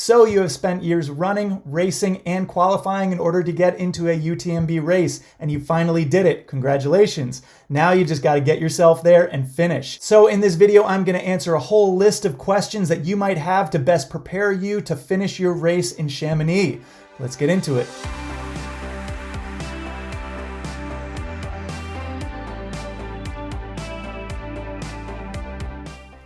So you have spent years running, racing, and qualifying in order to get into a UTMB race, and you finally did it. Congratulations. Now you just got to get yourself there and finish. So in this video, I'm going to answer a whole list of questions that you might have to best prepare you to finish your race in Chamonix. Let's get into it.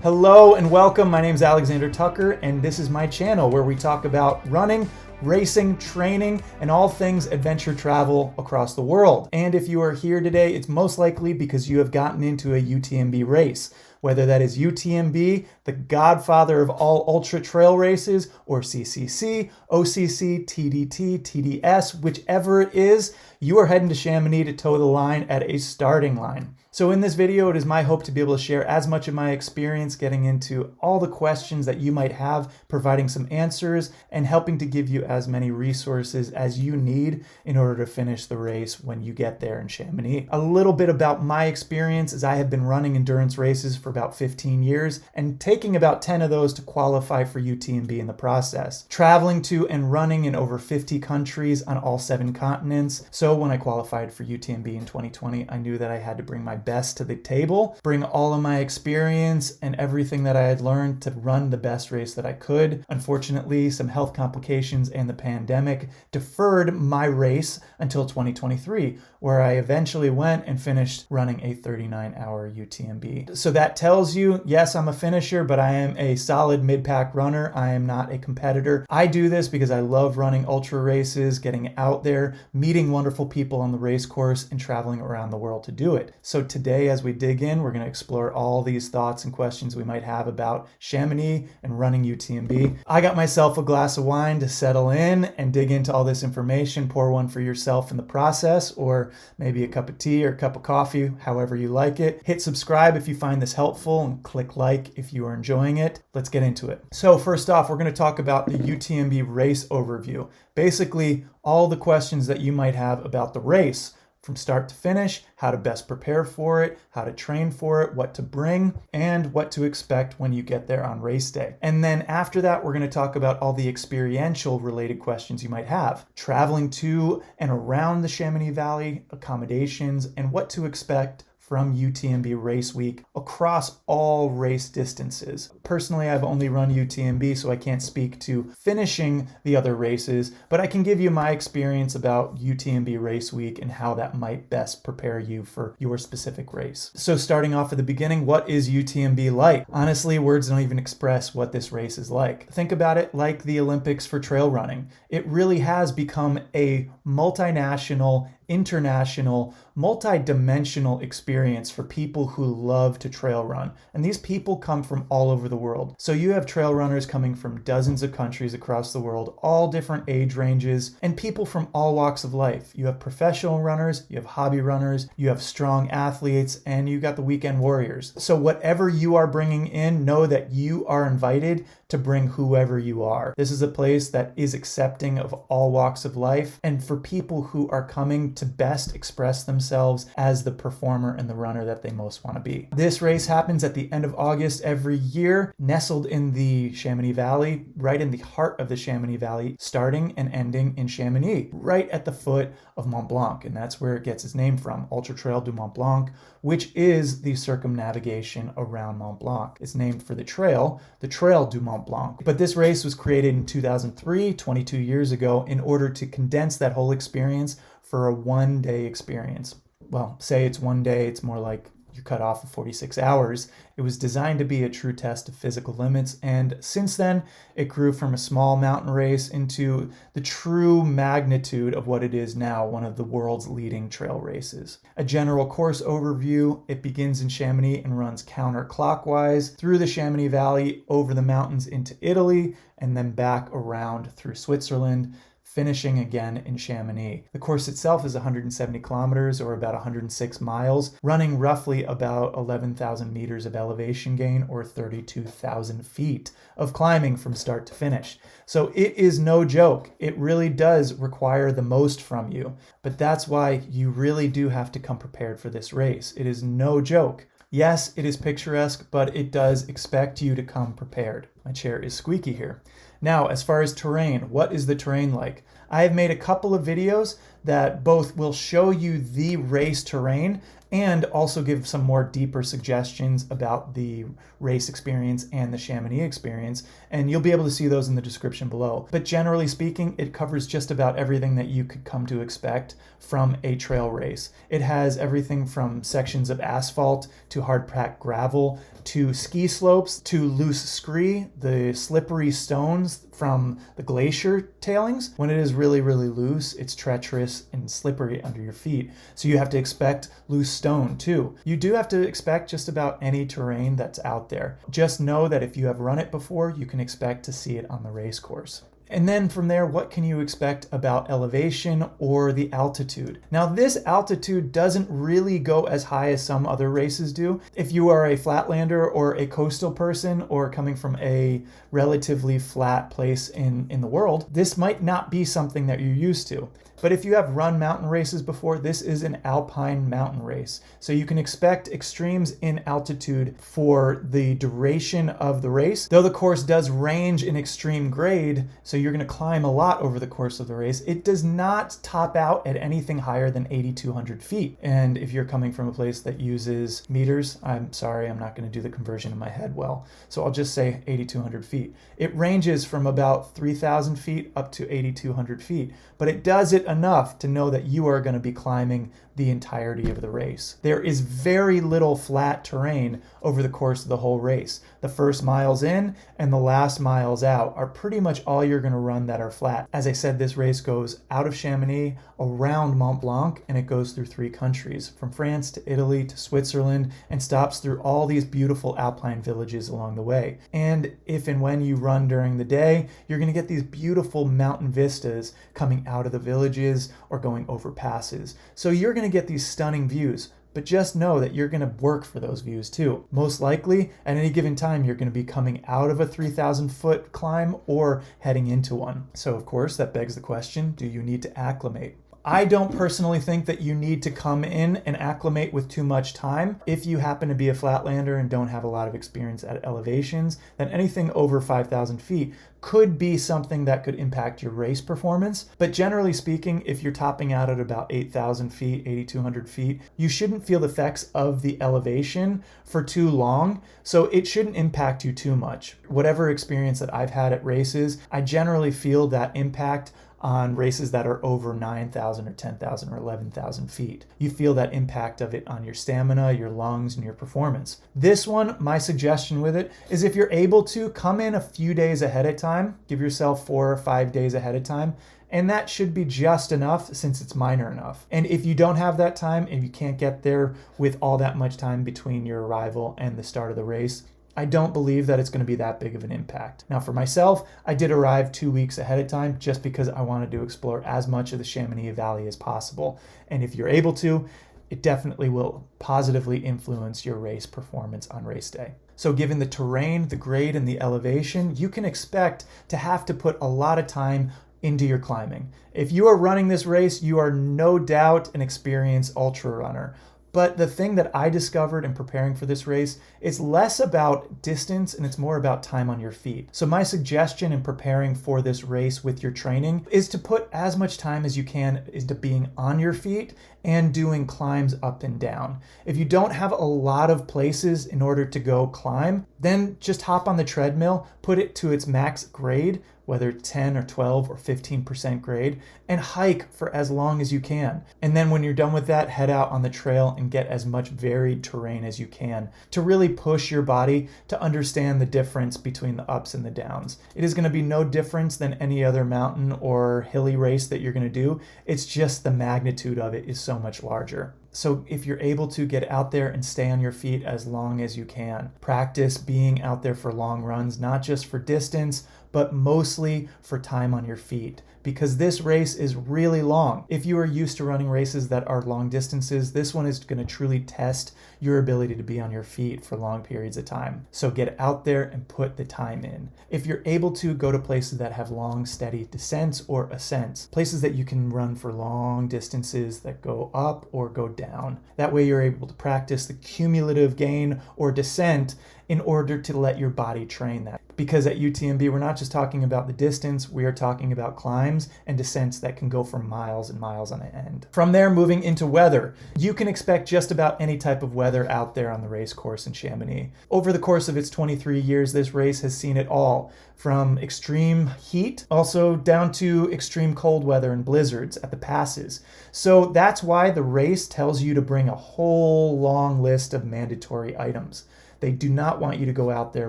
Hello and welcome. My name is Alexander Tucker, and this is my channel where we talk about running, racing, training, and all things adventure travel across the world. And if you are here today, it's most likely because you have gotten into a UTMB race. Whether that is UTMB, the godfather of all ultra trail races, or CCC, OCC, TDT, TDS, whichever it is, you are heading to Chamonix to toe the line at a starting line. So in this video, it is my hope to be able to share as much of my experience getting into all the questions that you might have, providing some answers, and helping to give you as many resources as you need in order to finish the race when you get there in Chamonix. A little bit about my experience is I have been running endurance races for about 15 years and taking about 10 of those to qualify for UTMB in the process. Traveling to and running in over 50 countries on all 7 continents. So when I qualified for UTMB in 2020, I knew that I had to bring my best to the table, bring all of my experience and everything that I had learned to run the best race that I could. Unfortunately, some health complications and the pandemic deferred my race until 2023, where I eventually went and finished running a 39-hour UTMB. So that tells you, yes, I'm a finisher, but I am a solid mid-pack runner. I am not a competitor. I do this because I love running ultra races, getting out there, meeting wonderful people on the race course, and traveling around the world to do it. So today, as we dig in, we're going to explore all these thoughts and questions we might have about Chamonix and running UTMB. I got myself a glass of wine to settle in and dig into all this information. Pour one for yourself in the process, or maybe a cup of tea or a cup of coffee, however you like it. Hit subscribe if you find this helpful and click like if you are enjoying it. Let's get into it. So first off, we're going to talk about the UTMB race overview. Basically, all the questions that you might have about the race from start to finish, how to best prepare for it, how to train for it, what to bring, and what to expect when you get there on race day. And then after that, we're going to talk about all the experiential related questions you might have. Traveling to and around the Chamonix Valley, accommodations, and what to expect from UTMB race week across all race distances. Personally, I've only run UTMB, so I can't speak to finishing the other races, but I can give you my experience about UTMB race week and how that might best prepare you for your specific race. So starting off at the beginning, what is UTMB like? Honestly, words don't even express what this race is like. Think about it like the Olympics for trail running. It really has become a multinational, international, multi-dimensional experience for people who love to trail run. And these people come from all over the world. So you have trail runners coming from dozens of countries across the world, all different age ranges, and people from all walks of life. You have professional runners, you have hobby runners, you have strong athletes, and you got the weekend warriors. So whatever you are bringing in, know that you are invited to bring whoever you are. This is a place that is accepting of all walks of life, and for people who are coming to best express themselves as the performer and the runner that they most want to be. This race happens at the end of August every year, nestled in the Chamonix Valley, right in the heart of the Chamonix Valley, starting and ending in Chamonix, right at the foot of Mont Blanc, and that's where it gets its name from, Ultra Trail du Mont Blanc, which is the circumnavigation around Mont Blanc. It's named for the Trail du Mont Blanc. But this race was created in 2003, 22 years ago, in order to condense that whole experience for a one-day experience. Well, say it's one day, it's more like you cut off of 46 hours. It was designed to be a true test of physical limits, and since then, it grew from a small mountain race into the true magnitude of what it is now, one of the world's leading trail races. A general course overview, it begins in Chamonix and runs counterclockwise through the Chamonix Valley, over the mountains into Italy, and then back around through Switzerland, finishing again in Chamonix. The course itself is 170 kilometers, or about 106 miles, running roughly about 11,000 meters of elevation gain, or 32,000 feet of climbing from start to finish. So it is no joke. It really does require the most from you, but that's why you really do have to come prepared for this race. It is no joke. Yes, it is picturesque, but it does expect you to come prepared. My chair is squeaky here. Now, as far as terrain, what is the terrain like? I have made a couple of videos that both will show you the race terrain and also give some more deeper suggestions about the race experience and the Chamonix experience, and you'll be able to see those in the description below. But generally speaking, it covers just about everything that you could come to expect from a trail race. It has everything from sections of asphalt to hard-packed gravel to ski slopes to loose scree, the slippery stones from the glacier tailings. When it is really, really loose, it's treacherous and slippery under your feet. So you have to expect loose stone too. You do have to expect just about any terrain that's out there. Just know that if you have run it before, you can expect to see it on the race course. And then from there, what can you expect about elevation or the altitude? Now, this altitude doesn't really go as high as some other races do. If you are a flatlander or a coastal person or coming from a relatively flat place in the world, this might not be something that you're used to. But if you have run mountain races before, this is an alpine mountain race. So you can expect extremes in altitude for the duration of the race. Though the course does range in extreme grade, so you're going to climb a lot over the course of the race, it does not top out at anything higher than 8,200 feet. And if you're coming from a place that uses meters, I'm sorry, I'm not going to do the conversion in my head well. So I'll just say 8,200 feet. It ranges from about 3,000 feet up to 8,200 feet, but it does it enough to know that you are going to be climbing the entirety of the race. There is very little flat terrain over the course of the whole race. The first miles in and the last miles out are pretty much all you're going to run that are flat. As I said, this race goes out of Chamonix, around Mont Blanc, and it goes through 3 countries, from France to Italy to Switzerland, and stops through all these beautiful alpine villages along the way. And if and when you run during the day, you're going to get these beautiful mountain vistas coming out of the villages or going over passes. So you're going to get these stunning views, but just know that you're going to work for those views too. Most likely, at any given time, you're going to be coming out of a 3,000 foot climb or heading into one. So of course, that begs the question, do you need to acclimate? I don't personally think that you need to come in and acclimate with too much time. If you happen to be a flatlander and don't have a lot of experience at elevations, then anything over 5,000 feet could be something that could impact your race performance. But generally speaking, if you're topping out at about 8,000 feet, 8,200 feet, you shouldn't feel the effects of the elevation for too long. So it shouldn't impact you too much. Whatever experience that I've had at races, I generally feel that impact on races that are over 9,000 or 10,000 or 11,000 feet. You feel that impact of it on your stamina, your lungs, and your performance. This one, my suggestion with it is if you're able to, come in a few days ahead of time, give yourself 4 or 5 days ahead of time, and that should be just enough since it's minor enough. And if you don't have that time and you can't get there with all that much time between your arrival and the start of the race, I don't believe that it's going to be that big of an impact. Now for myself, I did arrive 2 weeks ahead of time just because I wanted to explore as much of the Chamonix Valley as possible. And if you're able to, it definitely will positively influence your race performance on race day. So given the terrain, the grade, and the elevation, you can expect to have to put a lot of time into your climbing. If you are running this race, you are no doubt an experienced ultra runner. But the thing that I discovered in preparing for this race is less about distance and it's more about time on your feet. So my suggestion in preparing for this race with your training is to put as much time as you can into being on your feet and doing climbs up and down. If you don't have a lot of places in order to go climb, then just hop on the treadmill, put it to its max grade, whether 10 or 12 or 15% grade, and hike for as long as you can. And then when you're done with that, head out on the trail and get as much varied terrain as you can to really push your body to understand the difference between the ups and the downs. It is going to be no difference than any other mountain or hilly race that you're going to do. It's just the magnitude of it is so much larger. So if you're able to get out there and stay on your feet as long as you can, practice being out there for long runs, not just for distance, but mostly for time on your feet, because this race is really long. If you are used to running races that are long distances, this one is going to truly test your ability to be on your feet for long periods of time. So get out there and put the time in. If you're able to, go to places that have long, steady descents or ascents, places that you can run for long distances that go up or go down. That way you're able to practice the cumulative gain or descent in order to let your body train that. because at UTMB, we're not just talking about the distance, we are talking about climbs and descents that can go for miles and miles on end. From there, moving into weather, you can expect just about any type of weather out there on the race course in Chamonix. Over the course of its 23 years, this race has seen it all, from extreme heat, also down to extreme cold weather and blizzards at the passes. So that's why the race tells you to bring a whole long list of mandatory items. They do not want you to go out there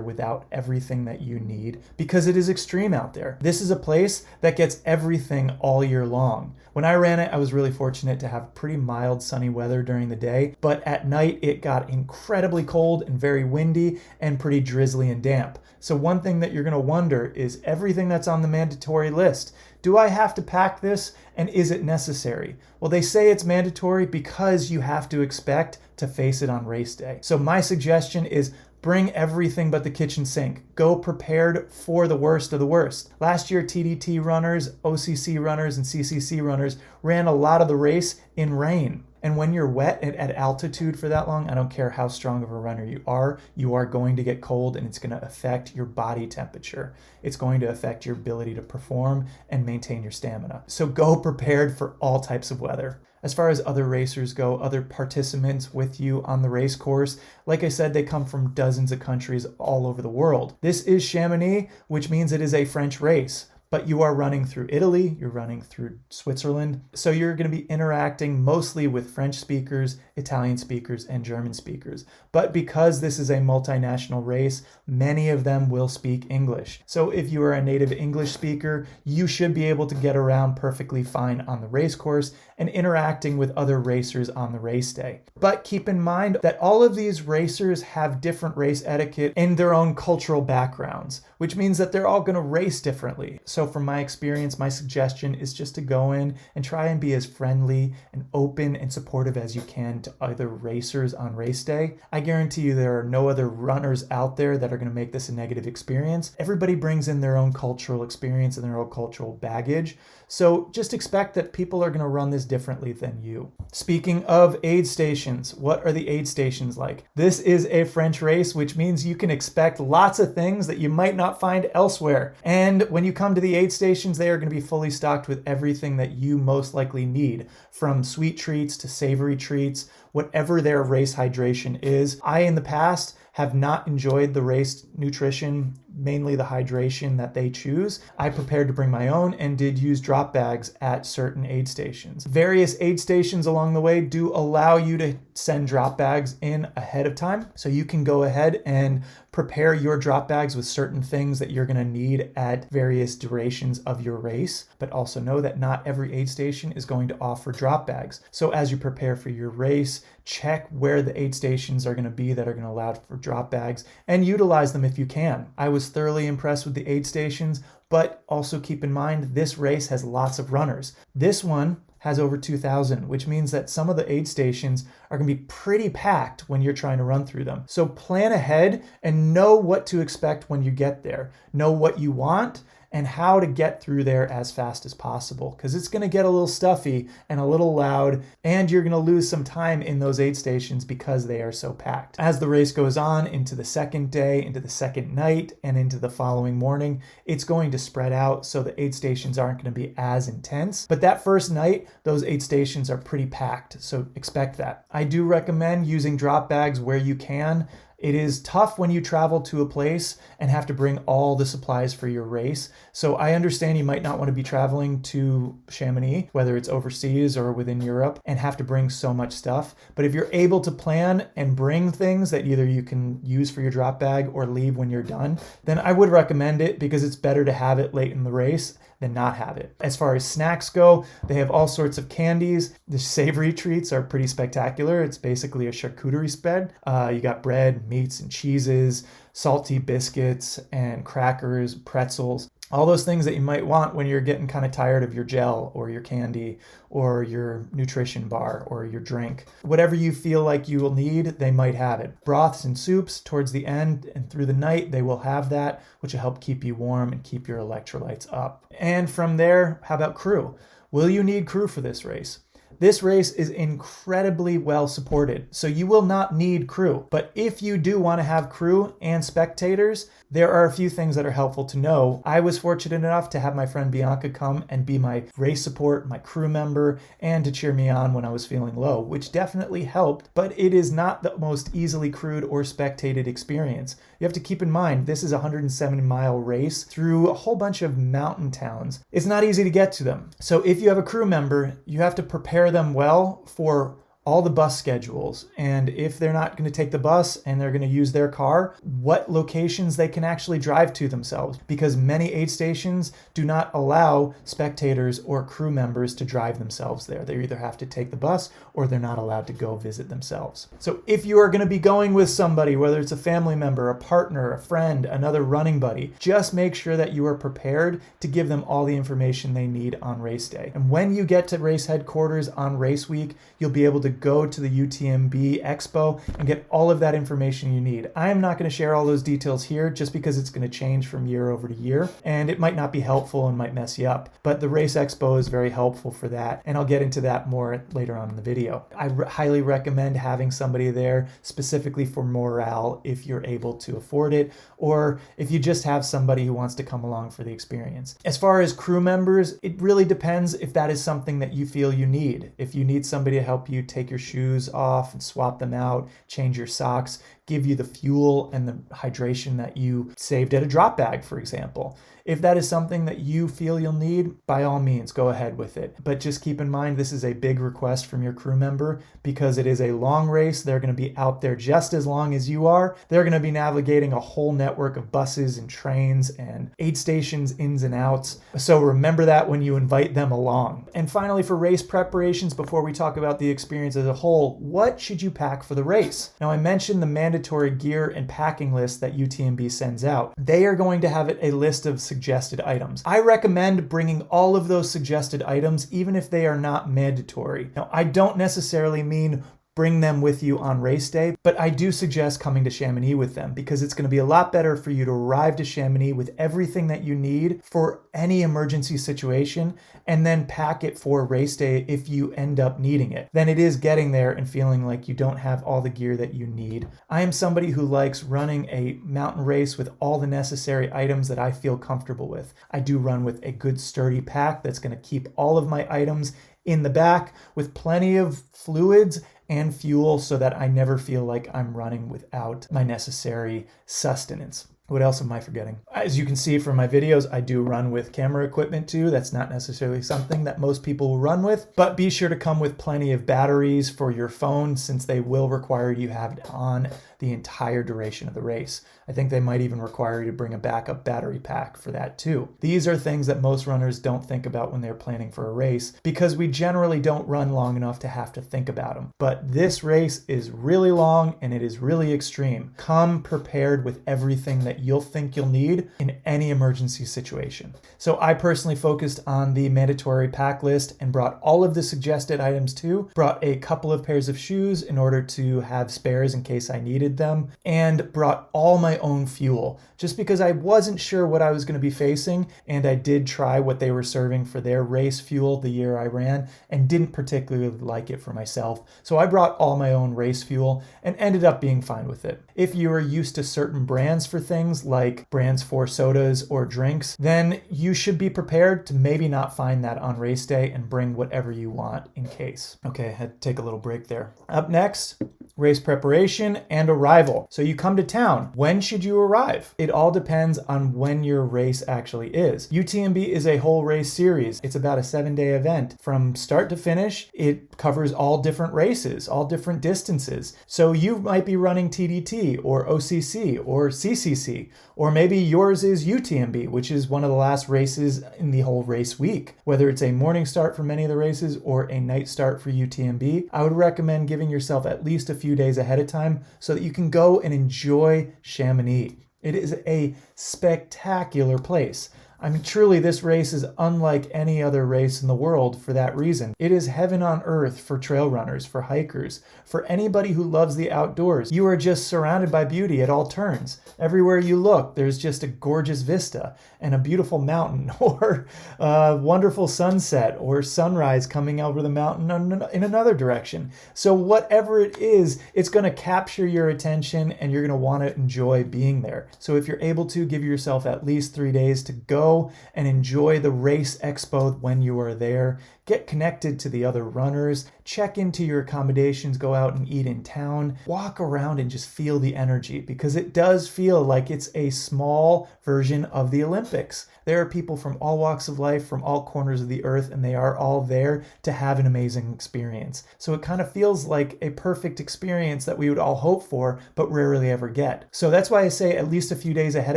without everything that you need because it is extreme out there. This is a place that gets everything all year long. When I ran it, I was really fortunate to have pretty mild sunny weather during the day, but at night it got incredibly cold and very windy and pretty drizzly and damp. So one thing that you're going to wonder is everything that's on the mandatory list. Do I have to pack this, and is it necessary? Well, they say it's mandatory because you have to expect to face it on race day. So my suggestion is bring everything but the kitchen sink. Go prepared for the worst of the worst. Last year, TDT runners, OCC runners, and CCC runners ran a lot of the race in rain. And when you're wet at altitude for that long, I don't care how strong of a runner you are going to get cold, and it's going to affect your body temperature. It's going to affect your ability to perform and maintain your stamina. So go prepared for all types of weather. As far as other racers go, other participants with you on the race course, like I said, they come from dozens of countries all over the world. This is Chamonix, which means it is a French race. But you are running through Italy, you're running through Switzerland, so you're going to be interacting mostly with French speakers, Italian speakers, and German speakers. But because this is a multinational race, many of them will speak English. So if you are a native English speaker, you should be able to get around perfectly fine on the race course and interacting with other racers on the race day. But keep in mind that all of these racers have different race etiquette and their own cultural backgrounds, which means that they're all going to race differently. So from my experience, my suggestion is just to go in and try and be as friendly and open and supportive as you can to other racers on race day. I guarantee you there are no other runners out there that are going to make this a negative experience. Everybody brings in their own cultural experience and their own cultural baggage. So just expect that people are going to run this differently than you. Speaking of aid stations, what are the aid stations like? This is a French race, which means you can expect lots of things that you might not find elsewhere. And when you come to the aid stations, they are going to be fully stocked with everything that you most likely need, from sweet treats to savory treats, whatever their race hydration is. I, in the past, have not enjoyed the race nutrition, mainly the hydration that they choose. I prepared to bring my own and did use drop bags at certain aid stations. Various aid stations along the way do allow you to send drop bags in ahead of time. So you can go ahead and prepare your drop bags with certain things that you're going to need at various durations of your race. But also know that not every aid station is going to offer drop bags. So as you prepare for your race, check where the aid stations are going to be that are going to allow for drop bags and utilize them if you can. I was thoroughly impressed with the aid stations, but also keep in mind this race has lots of runners. This one has over 2,000, which means that some of the aid stations are going to be pretty packed when you're trying to run through them. So plan ahead and know what to expect when you get there. Know what you want and how to get through there as fast as possible, because it's going to get a little stuffy and a little loud, and you're going to lose some time in those aid stations because they are so packed. As the race goes on into the second day, into the second night, and into the following morning, it's going to spread out, so the aid stations aren't going to be as intense. But that first night, those aid stations are pretty packed, so expect that. I do recommend using drop bags where you can. It is tough when you travel to a place and have to bring all the supplies for your race. So I understand you might not want to be traveling to Chamonix, whether it's overseas or within Europe, and have to bring so much stuff. But if you're able to plan and bring things that either you can use for your drop bag or leave when you're done, then I would recommend it, because it's better to have it late in the race than not have it. As far as snacks go, they have all sorts of candies. The savory treats are pretty spectacular. It's basically a charcuterie spread. You got bread, meats, and cheeses, salty biscuits, and crackers, pretzels. All those things that you might want when you're getting kind of tired of your gel or your candy or your nutrition bar or your drink. Whatever you feel like you will need, they might have it. Broths and soups towards the end and through the night, they will have that, which will help keep you warm and keep your electrolytes up. And from there, how about crew? Will you need crew for this race? This race is incredibly well supported, so you will not need crew. But if you do want to have crew and spectators, there are a few things that are helpful to know. I was fortunate enough to have my friend Bianca come and be my race support, my crew member, and to cheer me on when I was feeling low, which definitely helped, but it is not the most easily crewed or spectated experience. You have to keep in mind, this is a 170-mile race through a whole bunch of mountain towns. It's not easy to get to them. So if you have a crew member, you have to prepare them well for all the bus schedules, and if they're not going to take the bus and they're going to use their car, what locations they can actually drive to themselves, because many aid stations do not allow spectators or crew members to drive themselves there. They either have to take the bus or they're not allowed to go visit themselves. So if you are going to be going with somebody, whether it's a family member, a partner, a friend, another running buddy, just make sure that you are prepared to give them all the information they need on race day. And when you get to race headquarters on race week, you'll be able to go to the UTMB Expo and get all of that information you need. I am not going to share all those details here just because it's going to change from year over to year, and it might not be helpful and might mess you up. But the Race Expo is very helpful for that, and I'll get into that more later on in the video. I highly recommend having somebody there specifically for morale if you're able to afford it, or if you just have somebody who wants to come along for the experience. As far as crew members, it really depends if that is something that you feel you need. If you need somebody to help you take your shoes off and swap them out, change your socks, give you the fuel and the hydration that you saved at a drop bag, for example. If that is something that you feel you'll need, by all means, go ahead with it. But just keep in mind, this is a big request from your crew member because it is a long race. They're going to be out there just as long as you are. They're going to be navigating a whole network of buses and trains and aid stations, ins and outs. So remember that when you invite them along. And finally, for race preparations, before we talk about the experience as a whole, what should you pack for the race? Now, I mentioned the mandatory gear and packing list that UTMB sends out. They are going to have a list of suggested items. I recommend bringing all of those suggested items, even if they are not mandatory. Now, I don't necessarily mean bring them with you on race day, but I do suggest coming to Chamonix with them because it's going to be a lot better for you to arrive to Chamonix with everything that you need for any emergency situation and then pack it for race day if you end up needing it than it is getting there and feeling like you don't have all the gear that you need. I am somebody who likes running a mountain race with all the necessary items that I feel comfortable with. I do run with a good sturdy pack that's going to keep all of my items in the back with plenty of fluids and fuel so that I never feel like I'm running without my necessary sustenance. What else am I forgetting? As you can see from my videos, I do run with camera equipment too. That's not necessarily something that most people will run with, but be sure to come with plenty of batteries for your phone since they will require you have it on the entire duration of the race. I think they might even require you to bring a backup battery pack for that too. These are things that most runners don't think about when they're planning for a race because we generally don't run long enough to have to think about them. But this race is really long and it is really extreme. Come prepared with everything that you'll think you'll need in any emergency situation. So I personally focused on the mandatory pack list and brought all of the suggested items too. Brought a couple of pairs of shoes in order to have spares in case I needed them, and brought all my own fuel just because I wasn't sure what I was going to be facing, and I did try what they were serving for their race fuel the year I ran and didn't particularly like it for myself. So I brought all my own race fuel and ended up being fine with it. If you are used to certain brands for things like brands for sodas or drinks, then you should be prepared to maybe not find that on race day and bring whatever you want in case. Okay, I had to take a little break there. Up next, race preparation and arrival. So you come to town. When should you arrive? It all depends on when your race actually is. UTMB is a whole race series. It's about a 7-day event. From start to finish, it covers all different races, all different distances. So you might be running TDT or OCC or CCC, or maybe yours is UTMB, which is one of the last races in the whole race week. Whether it's a morning start for many of the races or a night start for UTMB, I would recommend giving yourself at least a few days ahead of time so that you can go and enjoy Chamonix. It is a spectacular place. I mean, truly, this race is unlike any other race in the world for that reason. It is heaven on earth for trail runners, for hikers, for anybody who loves the outdoors. You are just surrounded by beauty at all turns. Everywhere you look, there's just a gorgeous vista and a beautiful mountain or a wonderful sunset or sunrise coming over the mountain in another direction. So whatever it is, it's going to capture your attention and you're going to want to enjoy being there. So if you're able to, give yourself at least 3 days to go and enjoy the race expo when you are there. Get connected to the other runners, check into your accommodations, go out and eat in town, walk around and just feel the energy, because it does feel like it's a small version of the Olympics. There are people from all walks of life, from all corners of the earth, and they are all there to have an amazing experience. So it kind of feels like a perfect experience that we would all hope for, but rarely ever get. So that's why I say at least a few days ahead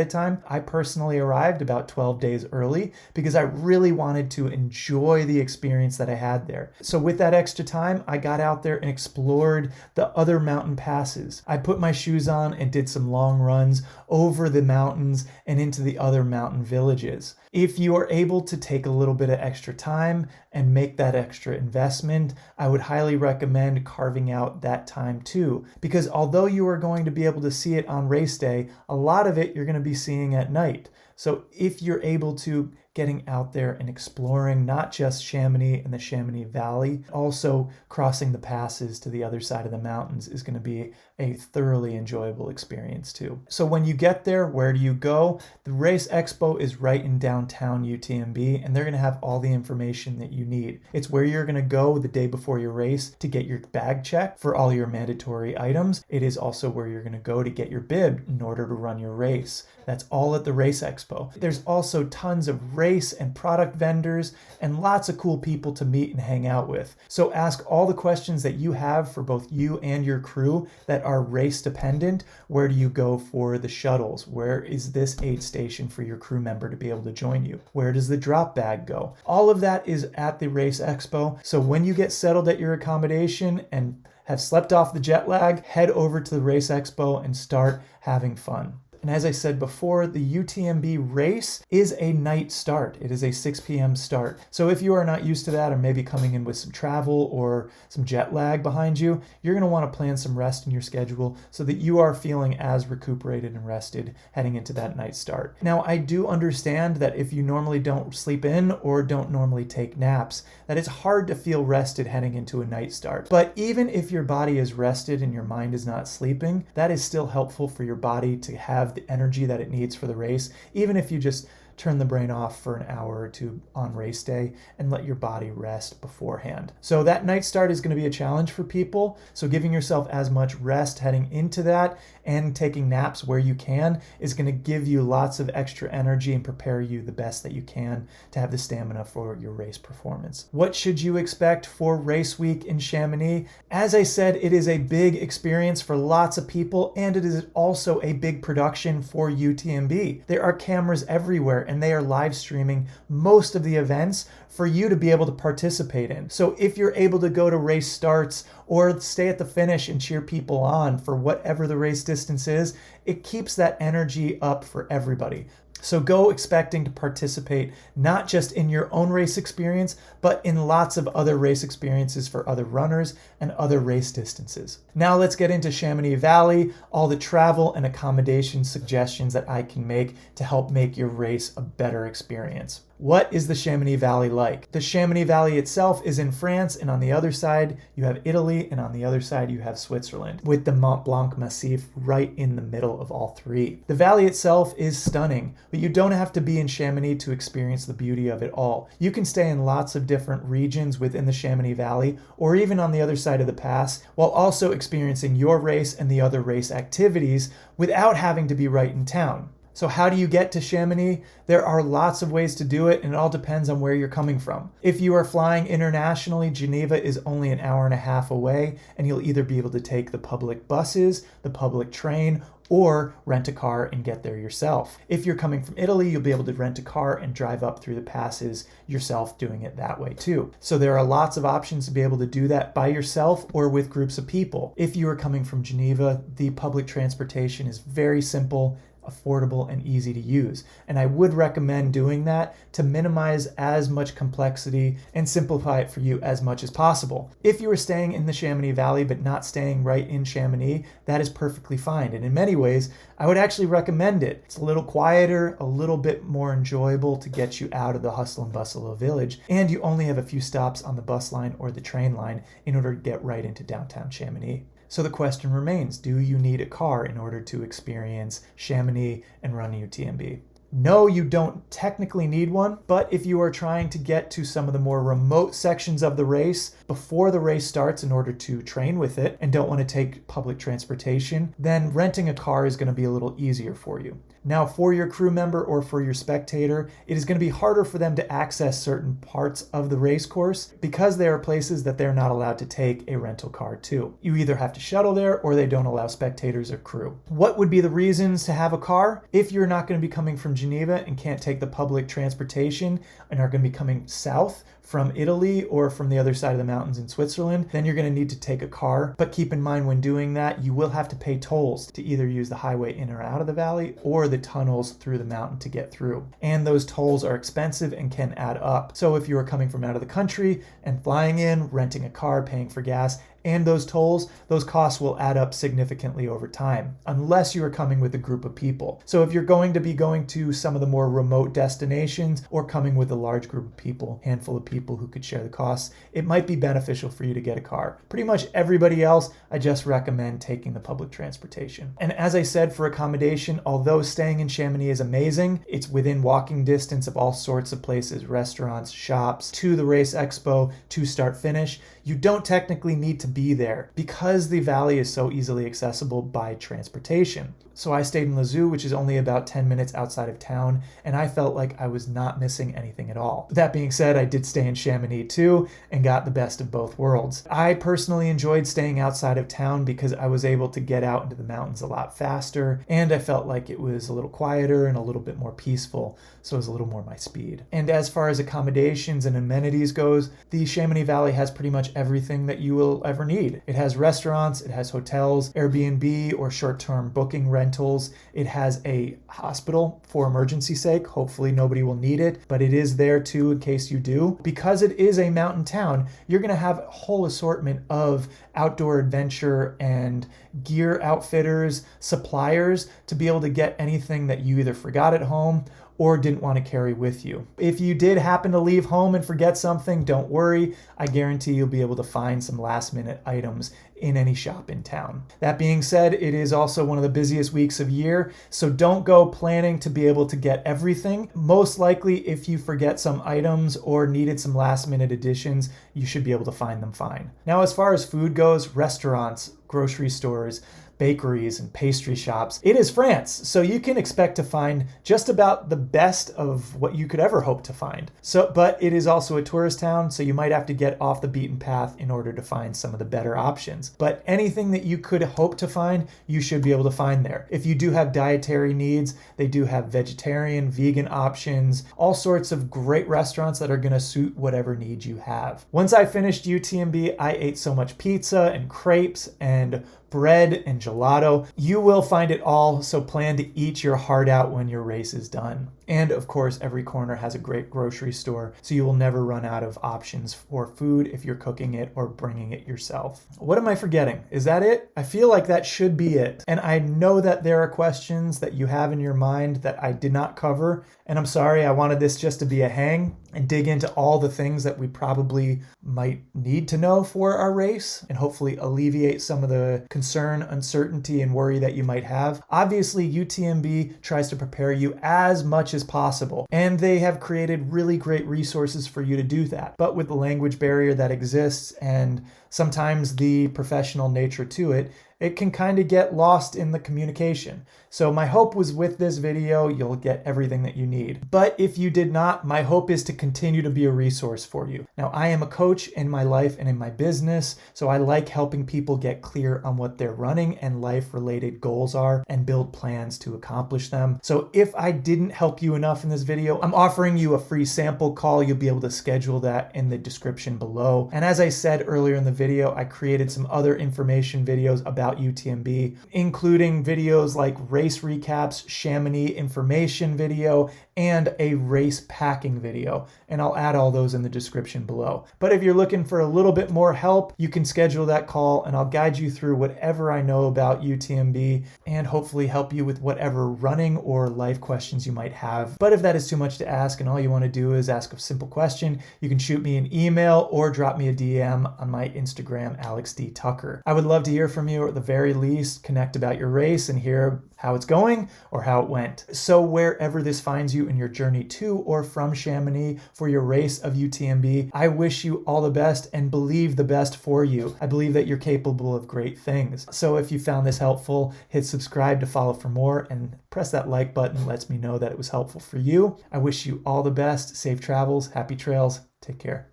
of time. I personally arrived about 12 days early because I really wanted to enjoy the experience that I had there. So with that extra time, I got out there and explored the other mountain passes. I put my shoes on and did some long runs over the mountains and into the other mountain villages. If you are able to take a little bit of extra time and make that extra investment, I would highly recommend carving out that time too, because although you are going to be able to see it on race day, a lot of it you're going to be seeing at night. So if you're able to, getting out there and exploring not just Chamonix and the Chamonix Valley, also crossing the passes to the other side of the mountains is going to be a thoroughly enjoyable experience too. So when you get there, where do you go? The Race Expo is right in downtown UTMB, and they're going to have all the information that you need. It's where you're going to go the day before your race to get your bag checked for all your mandatory items. It is also where you're going to go to get your bib in order to run your race. That's all at the Race Expo. There's also tons of race and product vendors and lots of cool people to meet and hang out with. So ask all the questions that you have for both you and your crew that are race dependent. Where do you go for the shuttles? Where is this aid station for your crew member to be able to join you? Where does the drop bag go? All of that is at the Race Expo. So when you get settled at your accommodation and have slept off the jet lag, head over to the Race Expo and start having fun. And as I said before, the UTMB race is a night start. It is a 6 p.m. start. So if you are not used to that, or maybe coming in with some travel or some jet lag behind you, you're going to want to plan some rest in your schedule so that you are feeling as recuperated and rested heading into that night start. Now, I do understand that if you normally don't sleep in or don't normally take naps, that it's hard to feel rested heading into a night start. But even if your body is rested and your mind is not sleeping, that is still helpful for your body to have the energy that it needs for the race, even if you just turn the brain off for an hour or two on race day and let your body rest beforehand. So that night start is going to be a challenge for people. So giving yourself as much rest heading into that and taking naps where you can is going to give you lots of extra energy and prepare you the best that you can to have the stamina for your race performance. What should you expect for race week in Chamonix? As I said, it is a big experience for lots of people, and it is also a big production for UTMB. There are cameras everywhere, and they are live streaming most of the events for you to be able to participate in. So if you're able to go to race starts or stay at the finish and cheer people on for whatever the race distance is, it keeps that energy up for everybody. So go expecting to participate not just in your own race experience, but in lots of other race experiences for other runners and other race distances. Now let's get into Chamonix Valley, all the travel and accommodation suggestions that I can make to help make your race a better experience. What is the Chamonix Valley like? The Chamonix Valley itself is in France, and on the other side you have Italy, and on the other side you have Switzerland, with the Mont Blanc Massif right in the middle of all three. The valley itself is stunning, but you don't have to be in Chamonix to experience the beauty of it all. You can stay in lots of different regions within the Chamonix Valley, or even on the other side of the pass, while also experiencing your race and the other race activities without having to be right in town. So how do you get to Chamonix? There are lots of ways to do it, and it all depends on where you're coming from. If you are flying internationally, Geneva is only an hour and a half away, and you'll either be able to take the public buses, the public train, or rent a car and get there yourself. If you're coming from Italy, you'll be able to rent a car and drive up through the passes yourself, doing it that way too. So there are lots of options to be able to do that by yourself or with groups of people. If you are coming from Geneva, the public transportation is very simple, affordable, and easy to use. And I would recommend doing that to minimize as much complexity and simplify it for you as much as possible. If you are staying in the Chamonix Valley but not staying right in Chamonix, that is perfectly fine. And in many ways, I would actually recommend it. It's a little quieter, a little bit more enjoyable to get you out of the hustle and bustle of the village, and you only have a few stops on the bus line or the train line in order to get right into downtown Chamonix. So the question remains, do you need a car in order to experience Chamonix and run UTMB? No, you don't technically need one, but if you are trying to get to some of the more remote sections of the race before the race starts in order to train with it and don't want to take public transportation, then renting a car is going to be a little easier for you. Now, for your crew member or for your spectator, it is going to be harder for them to access certain parts of the race course because there are places that they're not allowed to take a rental car to. You either have to shuttle there or they don't allow spectators or crew. What would be the reasons to have a car? If you're not going to be coming from Geneva and can't take the public transportation and are going to be coming south from Italy or from the other side of the mountains in Switzerland, then you're going to need to take a car. But keep in mind when doing that, you will have to pay tolls to either use the highway in or out of the valley or the tunnels through the mountain to get through. And those tolls are expensive and can add up. So if you are coming from out of the country and flying in, renting a car, paying for gas, and those tolls, those costs will add up significantly over time, unless you are coming with a group of people. So if you're going to be going to some of the more remote destinations or coming with a large group of people, handful of people who could share the costs, it might be beneficial for you to get a car. Pretty much everybody else, I just recommend taking the public transportation. And as I said, for accommodation, although staying in Chamonix is amazing, it's within walking distance of all sorts of places, restaurants, shops, to the race expo, to start finish. You don't technically need to be there because the valley is so easily accessible by transportation. So I stayed in Lazou, which is only about 10 minutes outside of town, and I felt like I was not missing anything at all. That being said, I did stay in Chamonix too and got the best of both worlds. I personally enjoyed staying outside of town because I was able to get out into the mountains a lot faster, and I felt like it was a little quieter and a little bit more peaceful, so it was a little more my speed. And as far as accommodations and amenities goes, the Chamonix Valley has pretty much everything that you will ever need. It has restaurants, it has hotels, Airbnb or short-term booking rentals. It has a hospital for emergency sake. Hopefully nobody will need it, but it is there too in case you do. Because it is a mountain town, you're going to have a whole assortment of outdoor adventure and gear outfitters, suppliers to be able to get anything that you either forgot at home or didn't want to carry with you. If you did happen to leave home and forget something, don't worry. I guarantee you'll be able to find some last minute items in any shop in town. That being said, it is also one of the busiest weeks of year, so don't go planning to be able to get everything. Most likely, if you forget some items or needed some last minute additions, you should be able to find them fine. Now, as far as food goes, restaurants, grocery stores, bakeries and pastry shops. It is France, so you can expect to find just about the best of what you could ever hope to find. But it is also a tourist town, so you might have to get off the beaten path in order to find some of the better options. But anything that you could hope to find, you should be able to find there. If you do have dietary needs, they do have vegetarian, vegan options, all sorts of great restaurants that are going to suit whatever needs you have. Once I finished UTMB, I ate so much pizza and crepes and bread and gelato. You will find it all, so plan to eat your heart out when your race is done. And of course, every corner has a great grocery store, so you will never run out of options for food if you're cooking it or bringing it yourself. What am I forgetting? Is that it? I feel like that should be it. And I know that there are questions that you have in your mind that I did not cover, and I'm sorry, I wanted this just to be a hang and dig into all the things that we probably might need to know for our race and hopefully alleviate some of the concern, uncertainty, and worry that you might have. Obviously, UTMB tries to prepare you as much as possible, and they have created really great resources for you to do that. But with the language barrier that exists and sometimes the professional nature to it, it can kind of get lost in the communication. So my hope was with this video, you'll get everything that you need. But if you did not, my hope is to continue to be a resource for you. Now, I am a coach in my life and in my business, so I like helping people get clear on what their running and life-related goals are and build plans to accomplish them. So if I didn't help you enough in this video, I'm offering you a free sample call. You'll be able to schedule that in the description below. And as I said earlier in the video, I created some other information videos about about UTMB, including videos like race recaps, Chamonix information video, and a race packing video. And I'll add all those in the description below. But if you're looking for a little bit more help, you can schedule that call and I'll guide you through whatever I know about UTMB and hopefully help you with whatever running or life questions you might have. But if that is too much to ask and all you want to do is ask a simple question, you can shoot me an email or drop me a DM on my Instagram, Alex D. Tucker. I would love to hear from you, or at the very least, connect about your race and hear how it's going or how it went. So wherever this finds you in your journey to or from Chamonix for your race of UTMB, I wish you all the best and believe the best for you. I believe that you're capable of great things. So if you found this helpful, hit subscribe to follow for more and press that like button. It lets me know that it was helpful for you. I wish you all the best. Safe travels, happy trails. Take care.